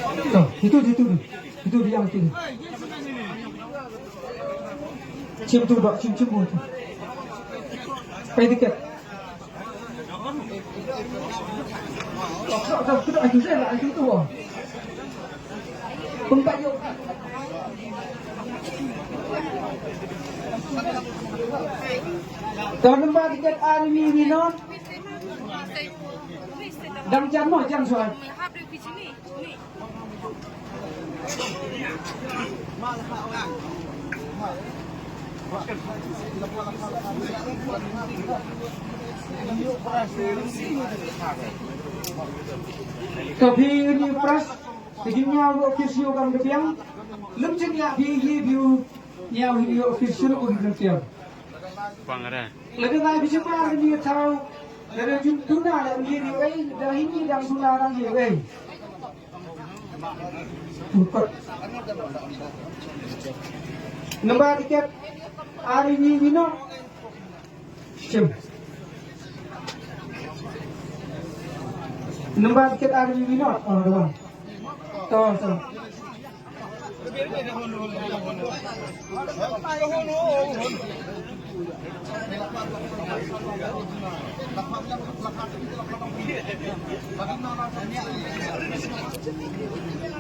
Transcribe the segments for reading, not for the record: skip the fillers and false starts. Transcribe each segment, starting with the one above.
Tuh, itu dia yang itu. Cium tuh, Dok, cium tuh. Pay tiket. Kita ajuh saya lah, ajuh tuh. Pempat yuk. Kalau nempat tiket hari ini non. Dam jam mau jam soal. Tapi ini pras, begini official kan kepiang, lemcen ya view ya official pun kepiang. Pangaran. Lagi ngai bisa mah ini tahu, dari jumlah ada ini dah ini dah sunarang ini. Bukan. Nombor tiket hari ini no. Cem. Nombor tiket hari ini no. Oh, doang. Tuh.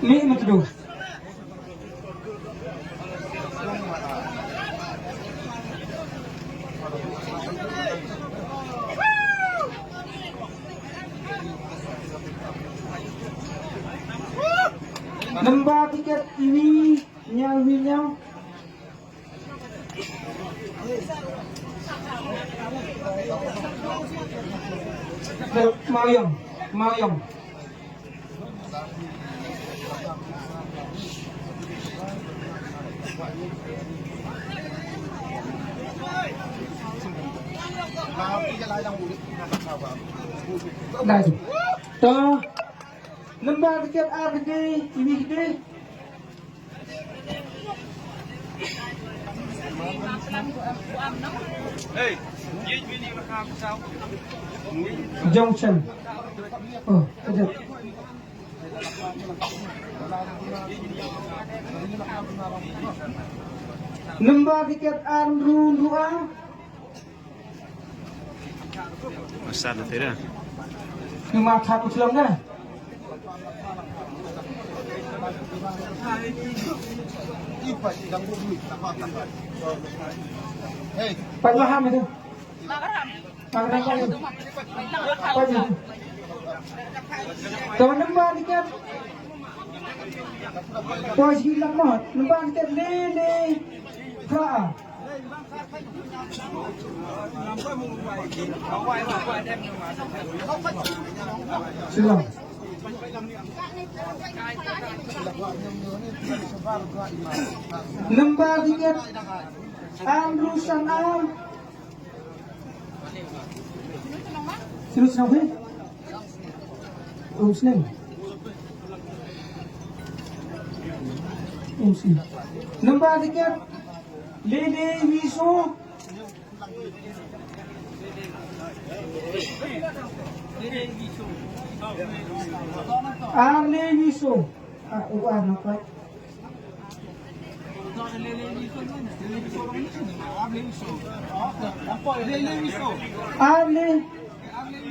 Ni macam Nombor tiket ini nyawinya Mayong. Đây. Đó. Nombor tiket A gede, ini gede. Hey, ini rakam sao? Junction. Oh, kejap. Nombor tiket Andrew Luang. Masalah tidak. Cuma takut belum dah. Pak Maham itu. Teman nombor tiket. Pos hilang mah. Nombor tiket lele. Kah. Silang. Nombor tiket Andrew Sanam. Sino sinabi? Umsling. Nombor tiket Lele Wiso. Arle Wiso. Ano pa?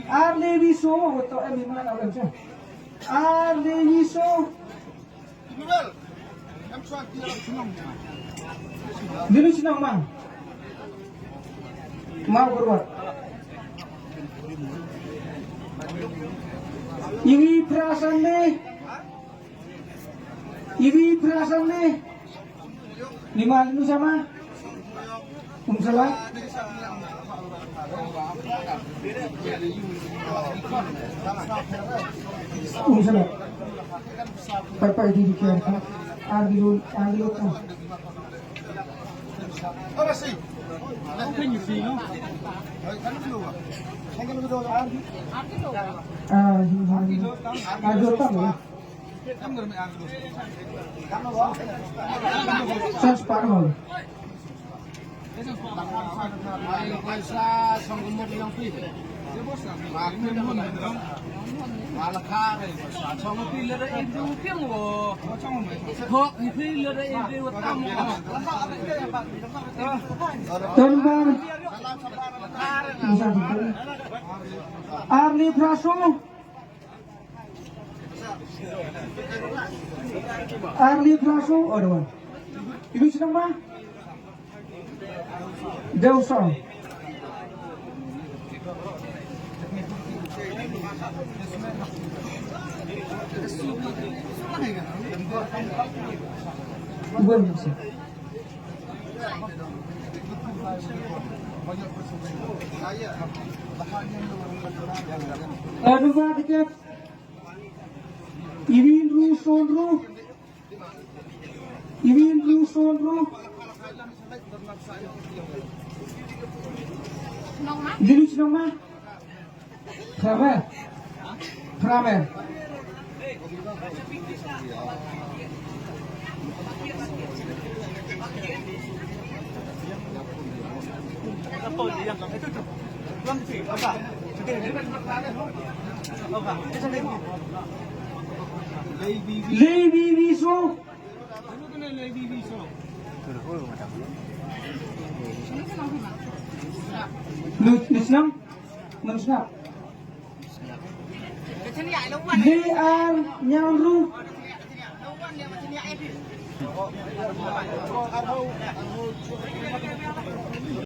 Arle Wiso. Ito ay mga nawalan siya. Arle Wiso. Dili sinang man. Mau berbuat. Iwi perasan nih. Lima lu sama. Salah. Salah. Pai di dikian. Agilo tu. Ora sih. Kan you see, no? Kan dulu. Kan dulu Ardi. Agilo tahu. Kan ngerti Ardi. Kan lo. Saya separuh. Ay, sa sanggumo yang pili. Makin mo na. Malah kare, Sama pilih ada itu piang wo. Hok pilih ada itu tamu. Tonbar. Arli Praso. Arli Praso. Aduh. Ibu sedang apa? Jauh sah. Bukan sih. Aduh, Pak tiket. Iwin Rusonro. Iwin Rusonro. Jenis nama? Kramer. Kramer. Levi Viso. Nusnam? Nusnam? They are Nyamru.